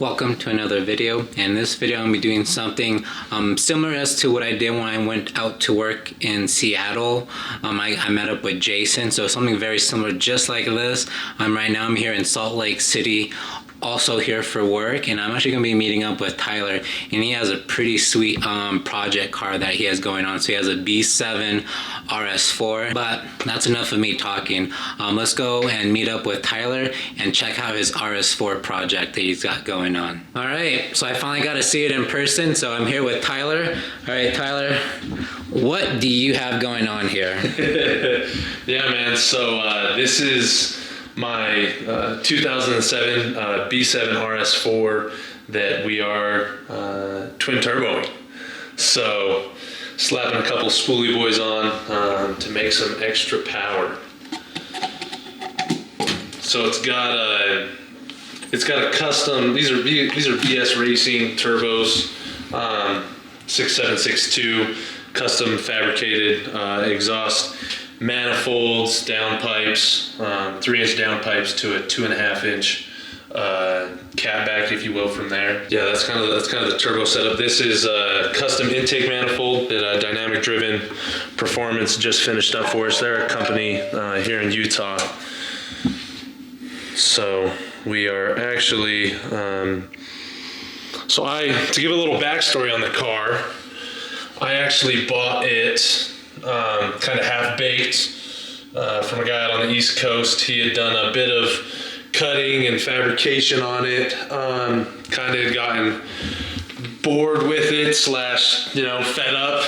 Welcome to another video. In this video I'm going to be doing something similar as to what I did when I went out to work in Seattle. I met up with Jason, so something very similar just like this. Right now I'm here in Salt Lake City, also here for work, and I'm actually going to be meeting up with Tyler, and he has a pretty sweet project car that he has going on. So he has a B7 RS4, but that's enough of me talking. Let's go and meet up with Tyler and check out his RS4 project that he's got going on. All right, so I finally got to see it in person, so I'm here with Tyler. All right, Tyler, what do you have going on here? Yeah, man, so this is my 2007 B7 RS4 that we are twin turboing. So slapping a couple spoolie boys on to make some extra power. So it's got a custom. These are BS Racing turbos, 6762, custom fabricated exhaust manifolds, downpipes, 3-inch downpipes to a 2.5-inch catback, if you will, from there. Yeah, that's kind of the turbo setup. This is a custom intake manifold that Dynamic Driven Performance just finished up for us. They're a company here in Utah. So we are actually, to give a little backstory on the car, I actually bought it kind of half-baked from a guy out on the East Coast. He had done a bit of cutting and fabrication on it, kind of gotten bored with it / fed up.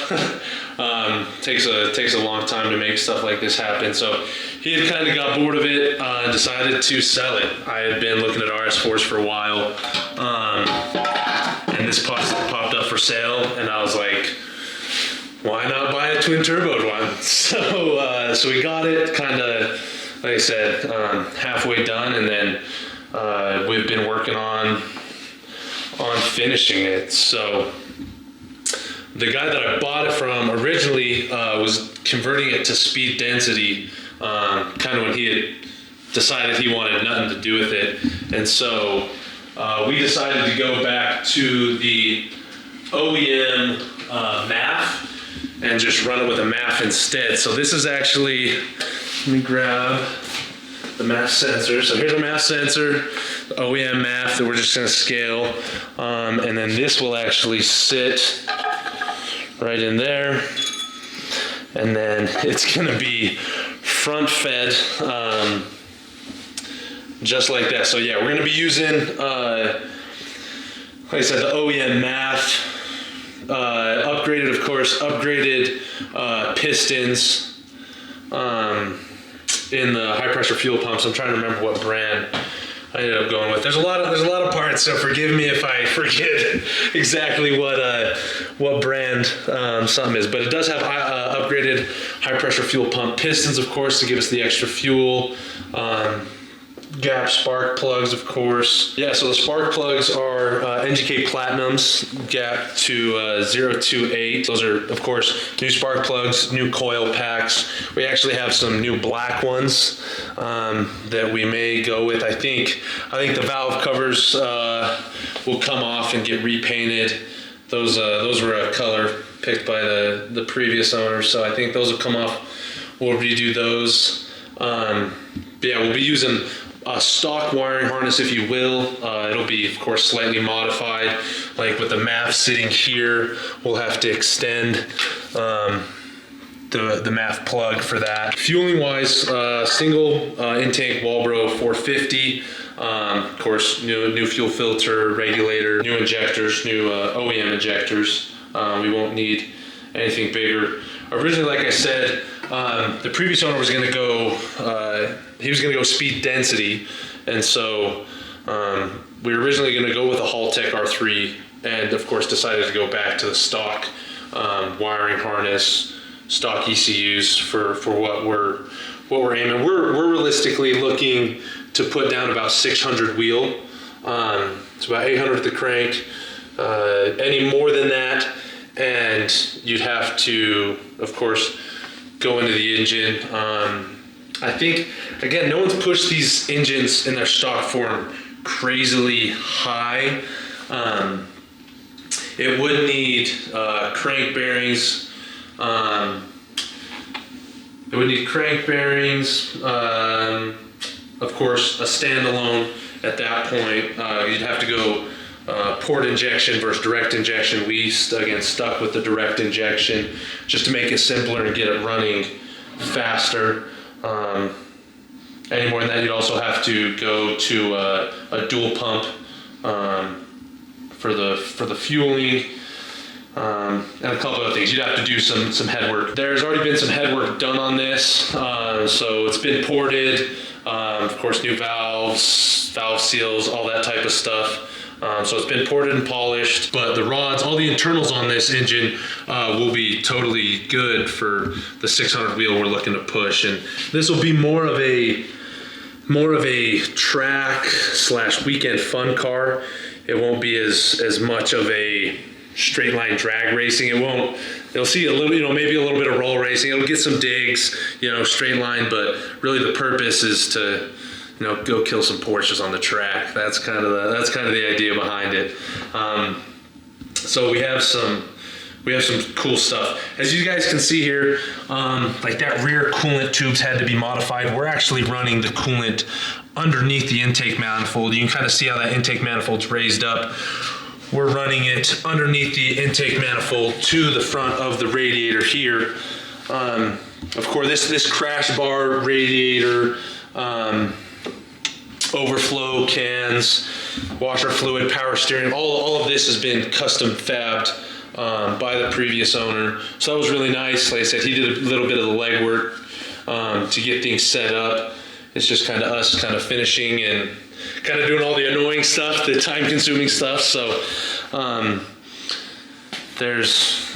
Takes a long time to make stuff like this happen. So he had kind of got bored of it and decided to sell it. I had been looking at RS4s for a while, and this popped up for sale, and I was like, why not buy a twin turboed one? So we got it, kind of, like I said, halfway done, and then we've been working on finishing it. So the guy that I bought it from originally was converting it to speed density, kind of when he had decided he wanted nothing to do with it. And so we decided to go back to the OEM MAF and just run it with a MAF instead. So this is actually, let me grab the MAF sensor. So here's a MAF sensor, OEM MAF that we're just gonna scale. And then this will actually sit right in there. And then it's gonna be front fed, just like that. So yeah, we're gonna be using, like I said, the OEM MAF, upgraded, of course, pistons in the high pressure fuel pumps. I'm trying to remember what brand I ended up going with. There's a lot of parts, so forgive me if I forget exactly what brand something is. But it does have upgraded high pressure fuel pump pistons, of course, to give us the extra fuel. Gap spark plugs, of course. Yeah, so the spark plugs are NGK Platinums, gap to 028. Those are, of course, new spark plugs, new coil packs. We actually have some new black ones that we may go with. I think the valve covers will come off and get repainted. Those were a color picked by the previous owner, so I think those will come off. We'll redo those. But yeah, we'll be using a stock wiring harness, if you will. It'll be, of course, slightly modified. Like with the MAF sitting here, we'll have to extend the MAF plug for that. Fueling wise, single intake Walbro 450. Of course, new fuel filter, regulator, new injectors, new OEM injectors. We won't need anything bigger. Originally, like I said, the previous owner was going to go, he was going to go speed density, and so we were originally going to go with a Haltech R3, and of course decided to go back to the stock wiring harness, stock ECUs for what we're aiming. We're realistically looking to put down about 600 wheel. It's about 800 at the crank. Any more than that, and you'd have to, of course, go into the engine. I think, again, no one's pushed these engines in their stock form crazily high. It would need crank bearings. It would need crank bearings. Of course, a standalone at that point. You'd have to go port injection versus direct injection. We stuck with the direct injection just to make it simpler and get it running faster. Any more than that, you'd also have to go to a dual pump for the fueling, and a couple other things. You'd have to do some head work. There's already been some head work done on this, so it's been ported. Of course, new valves, valve seals, all that type of stuff. So it's been ported and polished, but the rods, all the internals on this engine will be totally good for the 600 wheel we're looking to push. And this will be more of a track / weekend fun car. It won't be as much of a straight line drag racing. You'll see a little, maybe a little bit of roll racing. It'll get some digs, straight line, but really the purpose is to, go kill some Porsches on the track. That's kind of the idea behind it. So we have some cool stuff. As you guys can see here, like that rear coolant tubes had to be modified. We're actually running the coolant underneath the intake manifold. You can kind of see how that intake manifold's raised up. We're running it underneath the intake manifold to the front of the radiator here. Of course, this crash bar, radiator, overflow cans, washer fluid, power steering, all of this has been custom fabbed by the previous owner. So that was really nice. Like I said, he did a little bit of the legwork to get things set up. It's just kind of us kind of finishing and kind of doing all the annoying stuff, the time-consuming stuff. So there's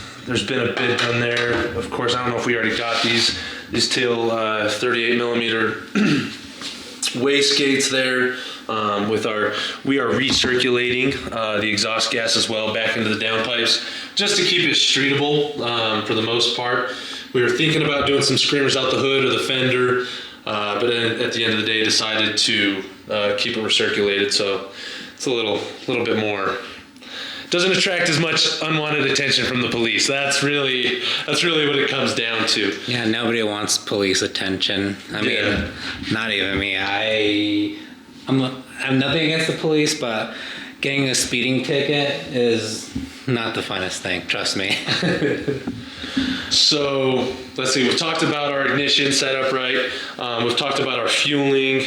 been a bit done there. Of course, I don't know if we already got these tail 38 millimeter wastegates there. We are recirculating the exhaust gas as well back into the downpipes just to keep it streetable for the most part. We were thinking about doing some screamers out the hood or the fender, but then at the end of the day decided to keep it recirculated, so it's a little bit more. Doesn't attract as much unwanted attention from the police. That's really what it comes down to. Yeah, nobody wants police attention. I mean, not even me. I'm nothing against the police, but getting a speeding ticket is not the funnest thing. Trust me. So let's see. We've talked about our ignition setup, right? We've talked about our fueling.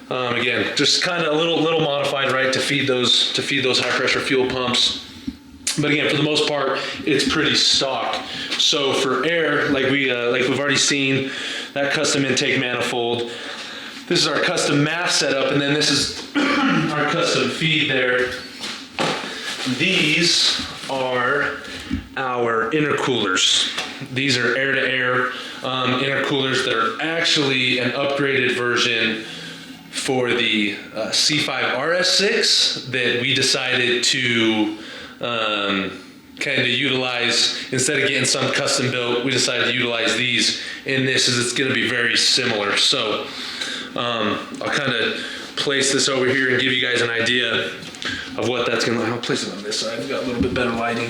Again, just kind of a little modified, right, to feed those high pressure fuel pumps. But again, for the most part, it's pretty stock. So for air, like we've already seen, that custom intake manifold. This is our custom MAF setup, and then this is our custom feed there. These are our intercoolers. These are air-to-air intercoolers that are actually an upgraded version for the C5 RS6 that we decided to kind of utilize. Instead of getting some custom built, we decided to utilize these in this, as it's going to be very similar. So I'll kind of place this over here and give you guys an idea of what that's going to look like. I'll place it on this side. We've got a little bit better lighting.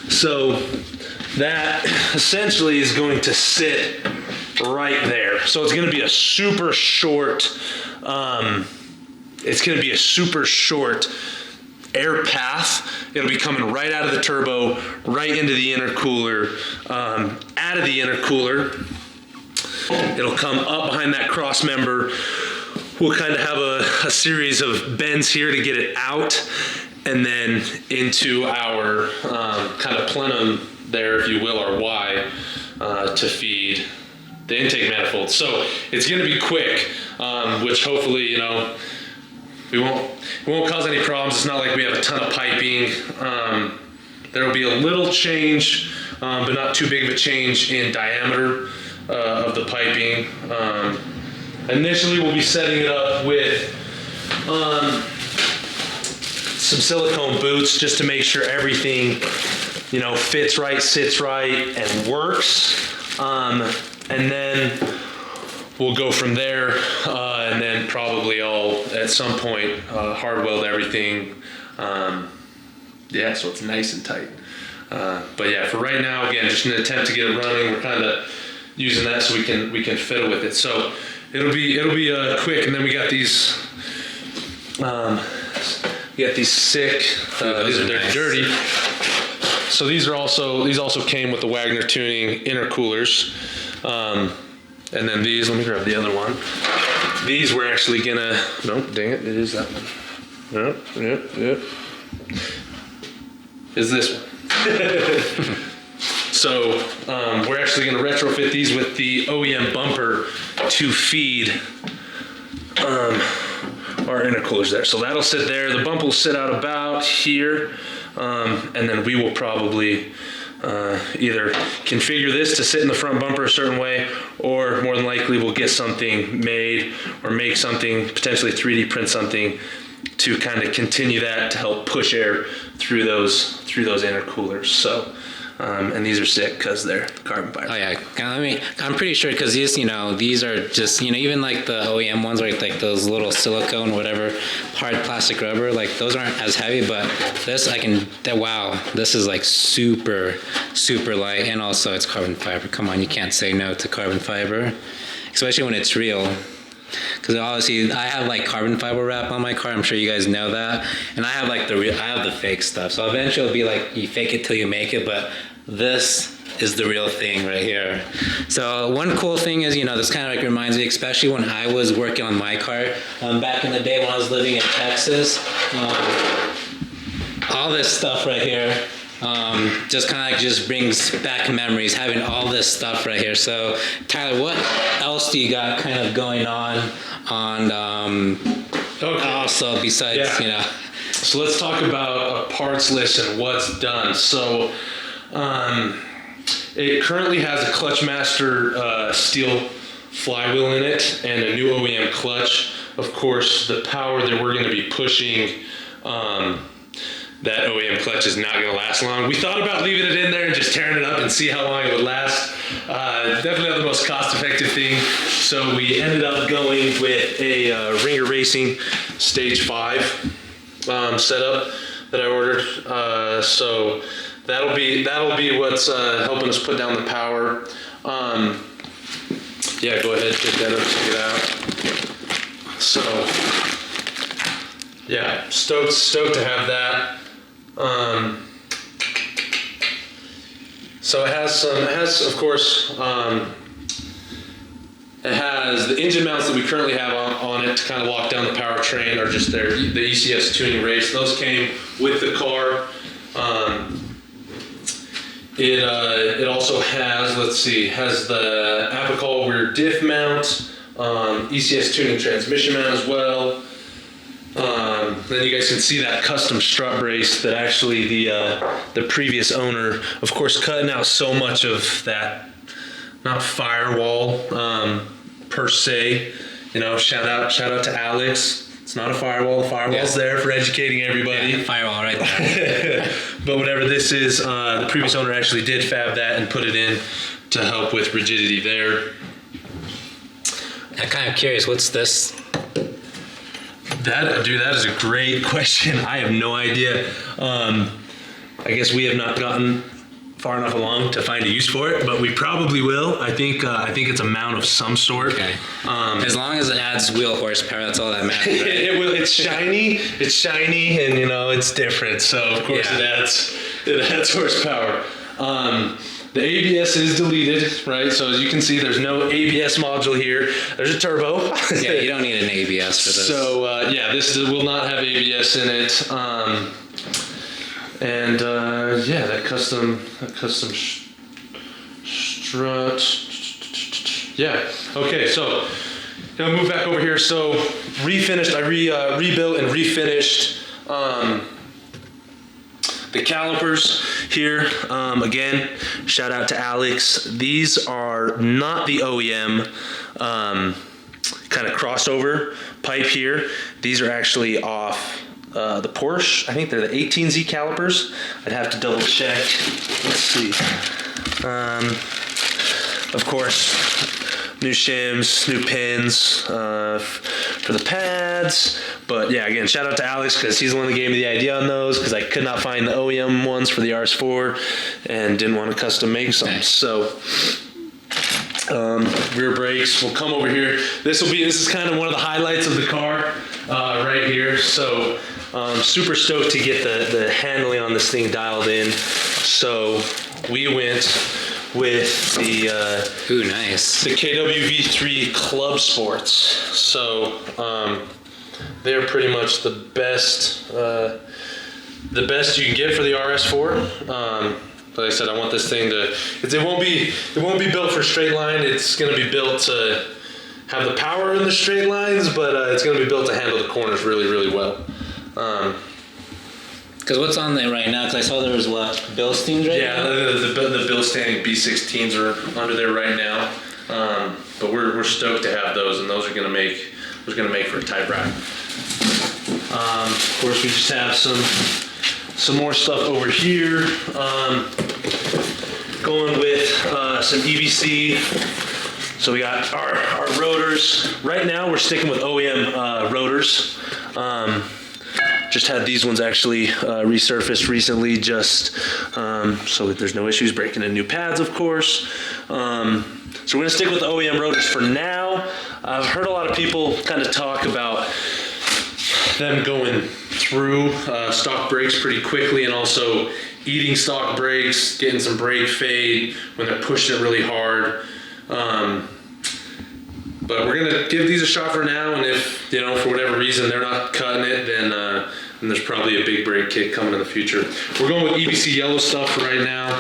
So that essentially is going to sit right there. So it's going to be a super short, air path. It'll be coming right out of the turbo, right into the intercooler, out of the intercooler. It'll come up behind that cross member. We'll kind of have a series of bends here to get it out, and then into our kind of plenum there, if you will, or Y, to feed the intake manifold. So it's going to be quick, which hopefully, it won't cause any problems. It's not like we have a ton of piping. There will be a little change, but not too big of a change in diameter of the piping. Initially, we'll be setting it up with some silicone boots just to make sure everything, fits right, sits right, and works. And then we'll go from there, and then probably I'll at some point hard weld everything. Yeah, so it's nice and tight. But yeah, for right now, again, just an attempt to get it running. We're kind of using that so we can fiddle with it. So it'll be quick, and then we got these sick. They're dirty. So these also came with the Wagner Tuning intercoolers, and then these. Let me grab the other one. These we're actually gonna. Nope, dang it! It is that one. Yep. Is this one. So we're actually going to retrofit these with the OEM bumper to feed our intercoolers there. So that'll sit there. The bumper will sit out about here, and then we will probably either configure this to sit in the front bumper a certain way, or more than likely we'll get something made or make something, potentially 3D print something to kind of continue that to help push air through those intercoolers. So, and these are sick because they're carbon fiber. Oh yeah, I'm pretty sure because these are just even like the OEM ones, like those little silicone whatever hard plastic rubber, like those aren't as heavy, but this wow, this is like super light, and also it's carbon fiber. Come on, you can't say no to carbon fiber, especially when it's real. Because obviously I have like carbon fiber wrap on my car. I'm sure you guys know that, and I have like I have the fake stuff. So eventually it'll be like you fake it till you make it, but this is the real thing right here. So one cool thing is this kind of like reminds me, especially when I was working on my car back in the day when I was living in Texas. All this stuff right here. Just kind of like just brings back memories, having all this stuff right here. So Tyler, what else do you got kind of going on also besides So let's talk about a parts list and what's done. So it currently has a Clutchmaster steel flywheel in it and a new OEM clutch. Of course, the power that we're going to be pushing, that OEM clutch is not going to last long. We thought about leaving it in there and just tearing it up and see how long it would last. Definitely not the most cost-effective thing. So we ended up going with a Ringer Racing Stage 5 setup that I ordered. So that'll be what's helping us put down the power. Yeah, go ahead, pick that up, check it out. So yeah, stoked to have that. So it has of course, it has the engine mounts that we currently have on it to kind of lock down the powertrain, or just the ECS tuning race. Those came with the car. It also has, has the Apical rear diff mount, ECS tuning transmission mount as well. Then you guys can see that custom strut brace that actually the previous owner, of course, cutting out so much of that, not firewall per se. Shout out to Alex. It's not a firewall. The firewall's there for educating everybody. Yeah, firewall right there. But whatever this is, the previous owner actually did fab that and put it in to help with rigidity there. I'm kind of curious, what's this? That is a great question. I have no idea. I guess we have not gotten far enough along to find a use for it, but we probably will. I think it's a mount of some sort. Okay. As long as it adds wheel horsepower, that's all that matters. Right? It will. It's shiny, and it's different. So of course it adds horsepower. The ABS is deleted, right? So as you can see, there's no ABS module here. There's a turbo. Yeah, you don't need an ABS for this. So this will not have ABS in it. That custom strut. Yeah. Okay. So gonna move back over here. So refinished. I rebuilt and refinished. The calipers here, again, shout out to Alex. These are not the OEM kind of crossover pipe here. These are actually off the Porsche. I think they're the 18Z calipers. I'd have to double check. Let's see. Of course, new shims, new pins for the pads. But yeah, again, shout out to Alex because he's the one that gave me the idea on those because I could not find the OEM ones for the RS4 and didn't want to custom make some. So rear brakes will come over here. This is kind of one of the highlights of the car right here. So super stoked to get the handling on this thing dialed in. So we went with the nice. the KWV3 Club Sports. So they're pretty much the best you can get for the RS4. Like I said, I want this thing to. It won't be built for straight line. It's going to be built to have the power in the straight lines, but it's going to be built to handle the corners really, really well. Because what's on there right now? Because I saw there was what, Bilsteins right now? Yeah, the Bilstein B16s are under there right now. But we're stoked to have those, and those are going to make for a tight ride. Of course, we just have some more stuff over here. Going with some EBC. So we got our rotors. Right now we're sticking with OEM rotors. Just had these ones actually resurfaced recently just so that there's no issues breaking in new pads, of course. So we're gonna stick with the OEM rotors for now. I've heard a lot of people kind of talk about them going through stock brakes pretty quickly and also eating stock brakes, getting some brake fade when they're pushing it really hard. But we're gonna give these a shot for now, and if for whatever reason they're not cutting it, then there's probably a big brake kit coming in the future. We're going with EBC yellow stuff for right now,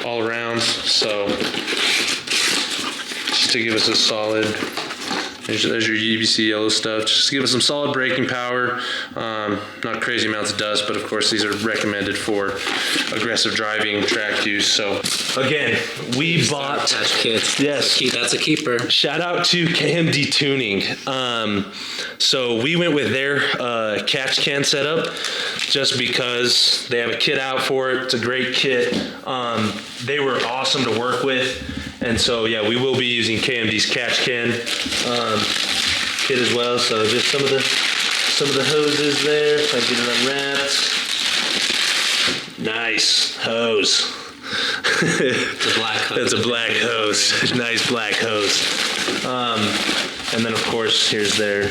all around. So just to give us a solid. There's your EBC yellow stuff. Just to give us some solid braking power. Not crazy amounts of dust, but of course these are recommended for aggressive driving, track use. So again, we bought Attach kits. Yes, that's a keeper. Shout out to KMD Tuning. So we went with their catch can setup just because they have a kit out for it. It's a great kit. They were awesome to work with. And so, yeah, we will be using KMD's catch can kit as well. So just some of the hoses there. If I get it unwrapped. Nice hose. It's a black hose. That's a black hose. Nice black hose. And then of course here's their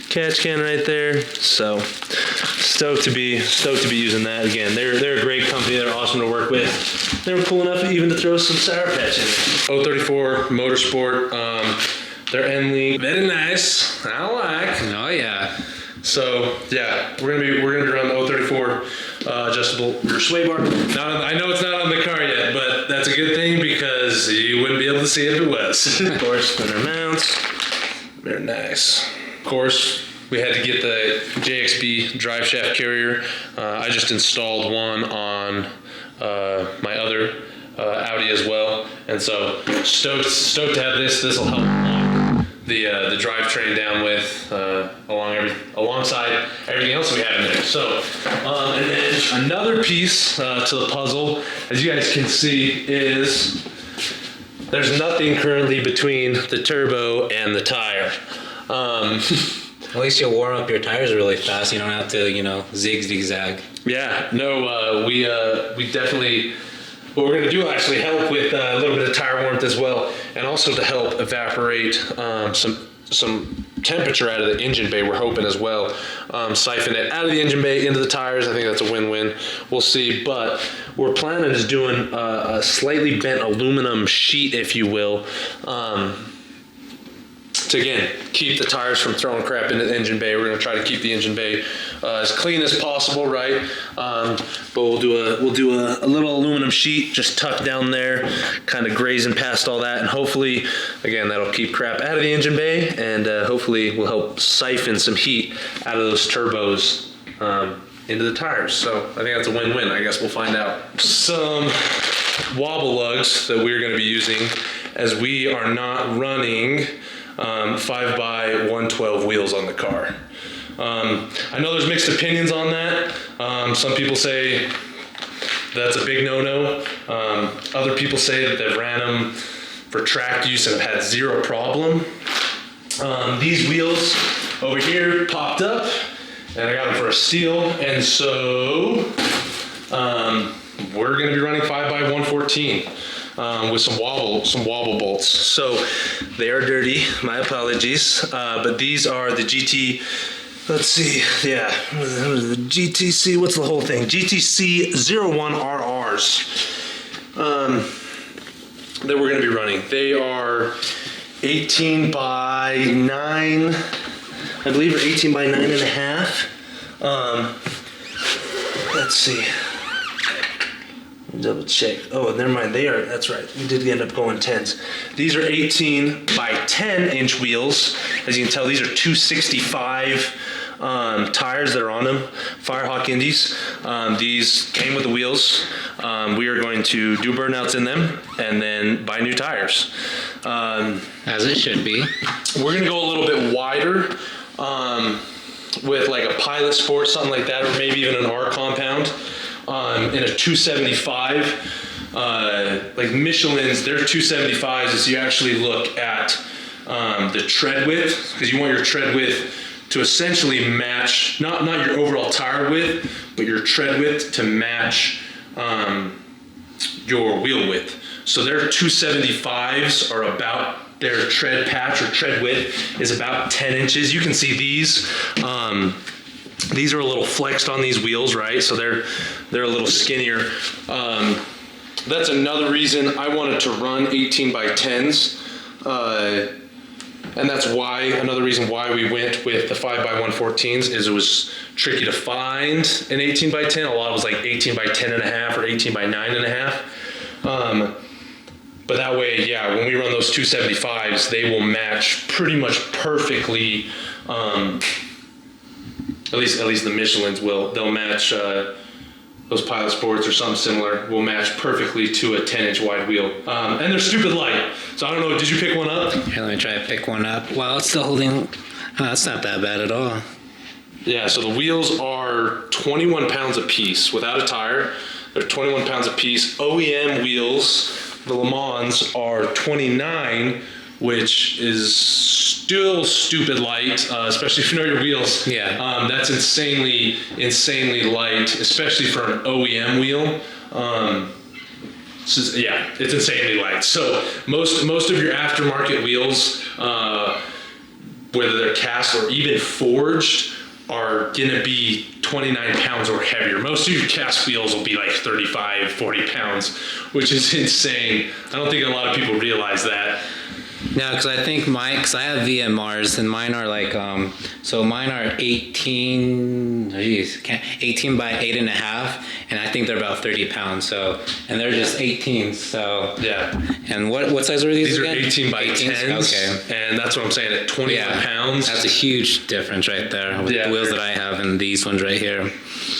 catch can right there. So stoked to be using that again. They're a great company. They're awesome to work with. They were cool enough even to throw some Sour Patch in there. 034 Motorsport. Their end link, very nice. I like. Oh yeah. So yeah, we're gonna be running the 034 adjustable rear sway bar. Now I know it's not on the car yet, but that's a good thing because you wouldn't be able to see it if it was. Of course, spinner mounts, very nice. Of course, we had to get the JXB drive shaft carrier. I just installed one on my other Audi as well, and so stoked to have this. This will help lock the drivetrain down with alongside everything else we have in there. So, and then another piece to the puzzle, as you guys can see, is there's nothing currently between the turbo and the tire. At least you'll warm up your tires really fast. You don't have to, zig-zag. Yeah, no, we definitely, what we're gonna do actually help with a little bit of tire warmth as well, and also to help evaporate some temperature out of the engine bay, we're hoping as well. Siphon it out of the engine bay into the tires. I think that's a win-win. We'll see, but we're planning is doing a slightly bent aluminum sheet, if you will, to again keep the tires from throwing crap into the engine bay. We're going to try to keep the engine bay as clean as possible, right? But we'll do a little aluminum sheet just tucked down there, kind of grazing past all that, and hopefully, again, that'll keep crap out of the engine bay, and hopefully will help siphon some heat out of those turbos into the tires. So I think that's a win-win. I guess we'll find out. Some wobble lugs that we're going to be using, as we are not running 5x112 wheels on the car. I know there's mixed opinions on that. Some people say That's a big no-no. Other people say that they've ran them for track use and have had zero problem. These wheels over here popped up, and I got them for a steal, and so we're gonna be running 5x114 with some wobble bolts. So they are dirty, my apologies, but these are the GT, let's see, yeah, the GTC, what's the whole thing? GTC 01RRs that we're gonna be running. They are 18 by 9, I believe, or 18 by 9.5. Let's see. Double check. Oh, never mind. They are, that's right. We did end up going 10s. These are 18 by 10 inch wheels. As you can tell, these are 265 tires that are on them. Firehawk Indies. These came with the wheels. We are going to do burnouts in them and then buy new tires. As it should be. We're gonna go a little bit wider with like a Pilot Sport, something like that, or maybe even an R compound in a 275. Like Michelin's, their 275s is you actually look at the tread width, because you want your tread width to essentially match, not your overall tire width, but your tread width to match your wheel width. So their 275s are about, their tread patch or tread width is about 10 inches. You can see these. These are a little flexed on these wheels, right? So they're a little skinnier. That's another reason I wanted to run 18 by 10s. And that's why, another reason why we went with the 5x114s is it was tricky to find an 18 by 10. A lot was like 18 by 10.5 or 18 by 9.5. But that way, yeah, when we run those 275s, they will match pretty much perfectly. At least the Michelin's will. They'll match those Pilot Sports or something similar. Will match perfectly to a 10-inch wide wheel. And they're stupid light. So I don't know. Did you pick one up? Here, let me try to pick one up. Wow, it's still holding. Oh, that's not that bad at all. Yeah. So the wheels are 21 pounds a piece without a tire. They're 21 pounds a piece. OEM wheels, the Le Mans, are 29, which is still stupid light, especially if you know your wheels. Yeah. That's insanely light, especially for an OEM wheel. Yeah, it's insanely light. So most of your aftermarket wheels, whether they're cast or even forged, are gonna be 29 pounds or heavier. Most of your cast wheels will be like 35, 40 pounds, which is insane. I don't think a lot of people realize that. No, because I think because I have VMRs and mine are like, so mine are 18 by 8.5, and I think they're about 30 pounds. So, and they're just 18s. So Yeah. And what size are these? These again? are 18 by 18s? 10s. Okay. And that's what I'm saying, at 21 pounds. That's a huge difference right there with the wheels that I have and these ones right here.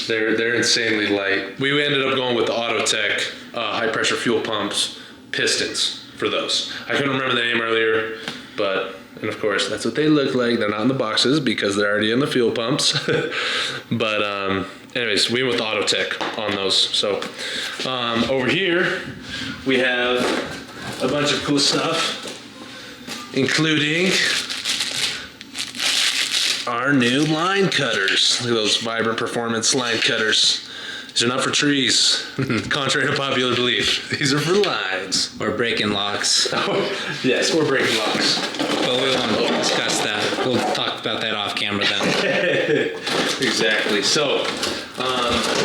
They're insanely light. We ended up going with the Autotech high pressure fuel pumps pistons for those. I couldn't remember the name earlier, and of course that's what they look like. They're not in the boxes because they're already in the fuel pumps. But anyways, we went with Autotech on those. So over here we have a bunch of cool stuff, including our new line cutters. Look at those Vibrant Performance line cutters. These are not for trees, contrary to popular belief. These are for lines. Or breaking locks. Oh, yes, or breaking locks. But we won't discuss that. We'll talk about that off camera then. Exactly. So,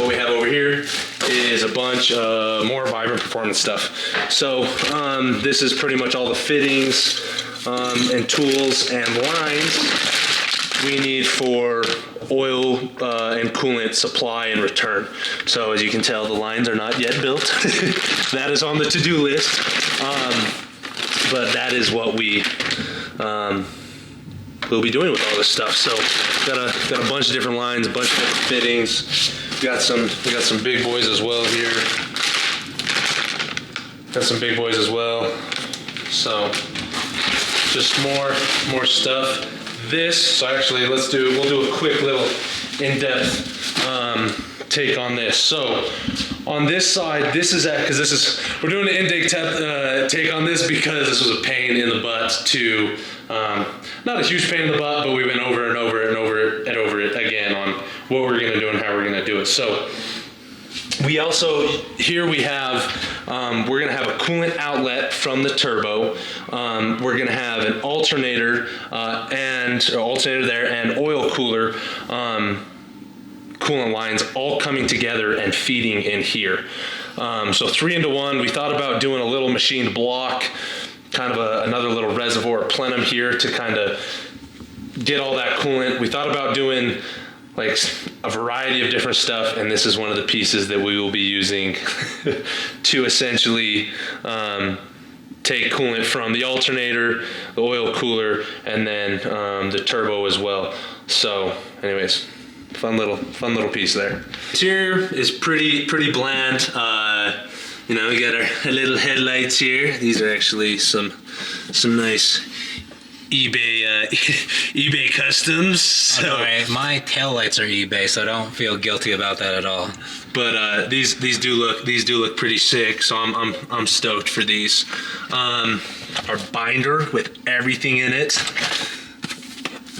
what we have over here is a bunch of more Vibrant Performance stuff. So, this is pretty much all the fittings and tools and lines we need for oil and coolant supply and return. So as you can tell, the lines are not yet built. That is on the to-do list. But that is what we will be doing with all this stuff. So got a bunch of different lines, a bunch of different fittings. We got some big boys as well here. Got some big boys as well. So just more stuff. So actually we'll do a quick little in-depth take on this. So on this side, this is we're doing an intake take on this because this was a pain in the butt to, not a huge pain in the butt, but we went over and over and over it again on what we're gonna do and how we're gonna do it. So we also, here we have, we're gonna have a coolant outlet from the turbo. We're gonna have an alternator alternator there and oil cooler, coolant lines all coming together and feeding in here. So 3 into 1. We thought about doing a little machined block, kind of another little reservoir plenum here to kind of get all that coolant. We thought about doing like a variety of different stuff, and this is one of the pieces that we will be using to essentially take coolant from the alternator, the oil cooler, and then the turbo as well. So anyways, fun little piece there. Interior is pretty bland. You know, we got our little headlights here. These are actually some nice eBay customs. So. All right, my taillights are eBay, so I don't feel guilty about that at all. But these do look pretty sick. So I'm stoked for these. Our binder with everything in it.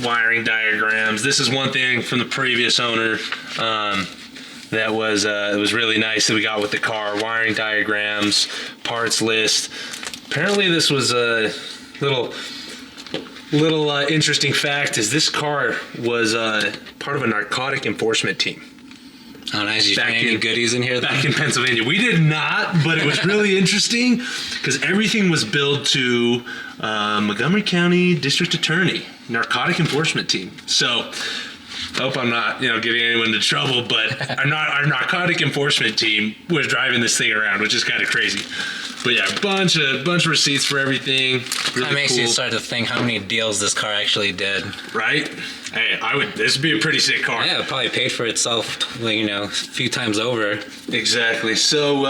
Wiring diagrams. This is one thing from the previous owner that was it was really nice that we got with the car. Wiring diagrams, parts list. Apparently this was a little interesting fact is this car was part of a narcotic enforcement team. Oh, nice. You find any goodies in here? Back in Pennsylvania. We did not, but it was really interesting because everything was billed to Montgomery County District Attorney, narcotic enforcement team. So I hope I'm not, getting anyone into trouble, but our narcotic enforcement team was driving this thing around, which is kind of crazy. But yeah, bunch of receipts for everything. Really that makes cool. you start to think how many deals this car actually did. Right? Hey, this would be a pretty sick car. Yeah, it probably paid for itself, a few times over. Exactly. So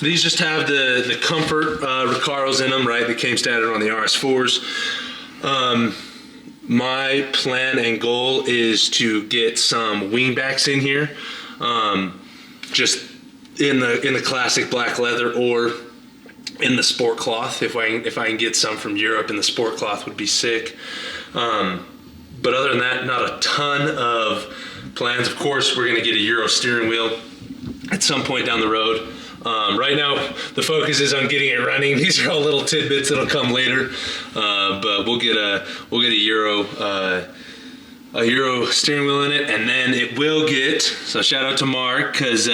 these just have the comfort Recaros in them, right? That came standard on the RS4s. My plan and goal is to get some wingbacks in here, just in the classic black leather or in the sport cloth. If I can get some from Europe, in the sport cloth would be sick. But other than that, not a ton of plans. Of course, we're going to get a Euro steering wheel at some point down the road. Right now, the focus is on getting it running. These are all little tidbits that'll come later. But we'll get a Euro steering wheel in it, and then it will get. So shout out to Mark because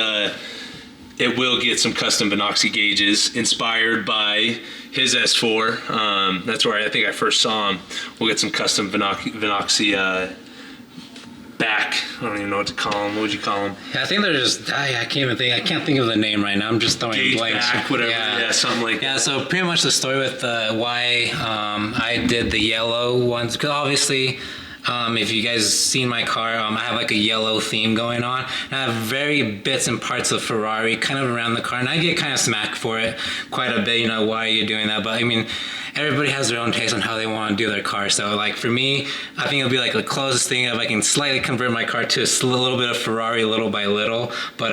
it will get some custom Vinoxy gauges inspired by his S4. That's where I think I first saw him. We'll get some custom Vinoxy back. I don't even know what to call them. What would you call them? Yeah, I think they're just. I can't think of the name right now. I'm just throwing Gauge blanks. back, whatever. Yeah, something like that. Yeah, so pretty much the story with why I did the yellow ones, because obviously. If you guys seen my car, I have like a yellow theme going on. And I have very bits and parts of Ferrari kind of around the car, and I get kind of smacked for it quite a bit. Why are you doing that? But I mean, everybody has their own taste on how they want to do their car. So like for me, I think it'll be like the closest thing if I can slightly convert my car to a little bit of Ferrari little by little. But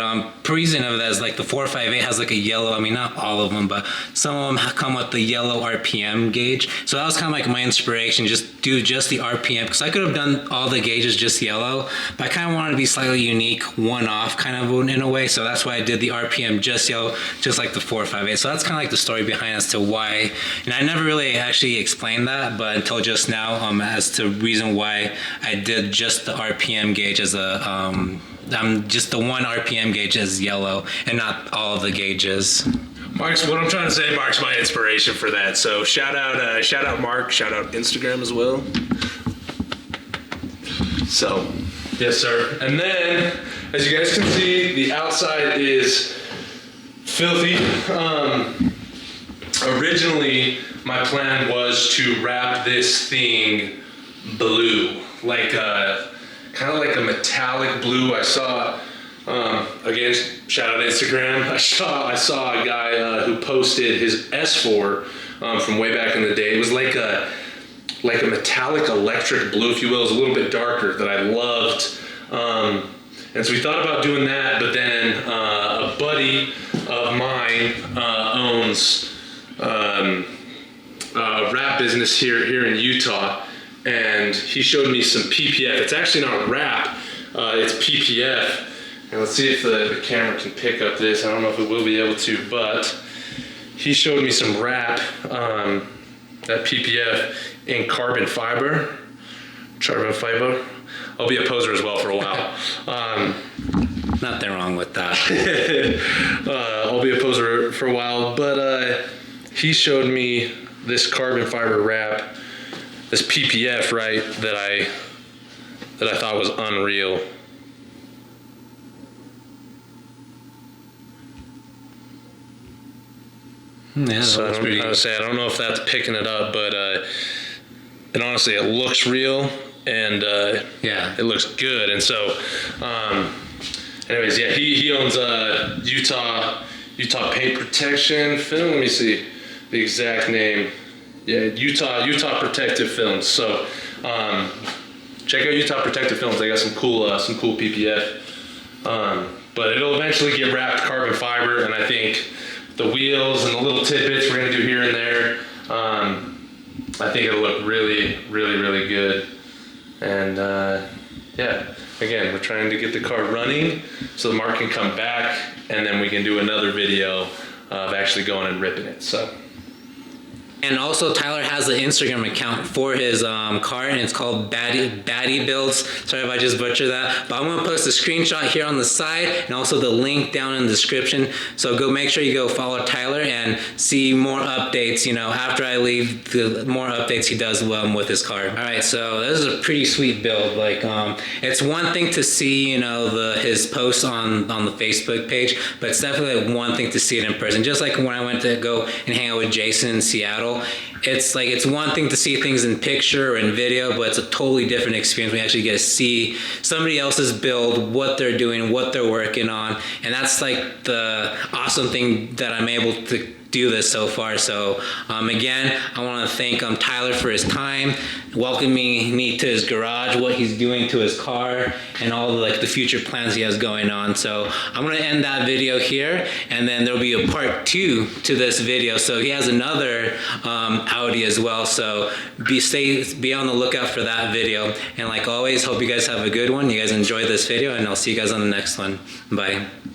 reason of that is like the 458 has like a yellow. I mean, not all of them, but some of them come with the yellow RPM gauge. So that was kind of like my inspiration, just do just the RPM, because I could have done all the gauges just yellow, but I kind of wanted to be slightly unique, one-off kind of in a way. So that's why I did the RPM just yellow, just like the 458. So that's kind of like the story behind as to why. And I never really actually explained that, but until just now, as to reason why I did just the RPM gauge as a just the one RPM gauge as yellow and not all of the gauges. Mark's what I'm trying to say. Mark's my inspiration for that. So shout out Mark. Shout out Instagram as well. So yes, sir. And then, as you guys can see, the outside is filthy. Originally, my plan was to wrap this thing blue, like kind of like a metallic blue. I saw, again, shout out Instagram. I saw a guy who posted his S4 from way back in the day. It was like a metallic electric blue, if you will. It was a little bit darker that I loved. And so we thought about doing that, but then a buddy of mine owns a wrap business here in Utah, and he showed me some PPF. It's actually not wrap, it's PPF. And let's see if the camera can pick up this. I don't know if it will be able to, but he showed me some wrap, that PPF in carbon fiber. I'll be a poser as well for a while. Nothing wrong with that. I'll be a poser for a while, but he showed me this carbon fiber wrap, this PPF, right, that I thought was unreal. Yeah, So I don't know if that's picking it up, but and honestly, it looks real, and yeah, it looks good. And so, anyways, yeah, he owns Utah Paint Protection Film. Let me see the exact name. Yeah, Utah Protective Films. So check out Utah Protective Films. They got some cool PPF. But it'll eventually get wrapped carbon fiber, and I think the wheels and the little tidbits we're gonna do here and there, I think it'll look really, really, really good. And yeah, again, we're trying to get the car running so the Mark can come back, and then we can do another video of actually going and ripping it. So. And also, Tyler has an Instagram account for his car, and it's called Baddie Builds. Sorry if I just butchered that, but I'm gonna post a screenshot here on the side, and also the link down in the description. So go make sure you go follow Tyler and see more updates. You know, after I leave, the more updates he does with his car. All right, so this is a pretty sweet build. Like, it's one thing to see, you know, his posts on the Facebook page, but it's definitely like one thing to see it in person. Just like when I went to go and hang out with Jason in Seattle. It's like, it's one thing to see things in picture or in video, but it's a totally different experience when you actually get to see somebody else's build, what they're doing, what they're working on. And that's like the awesome thing that I'm able to do this so far. So again, I want to thank Tyler for his time, welcoming me to his garage, what he's doing to his car, and all the future plans he has going on. So I'm going to end that video here, and then there'll be a part 2 to this video. So he has another Audi as well, so be on the lookout for that video. And like always, hope you guys have a good one. You guys enjoyed this video, and I'll see you guys on the next one. Bye.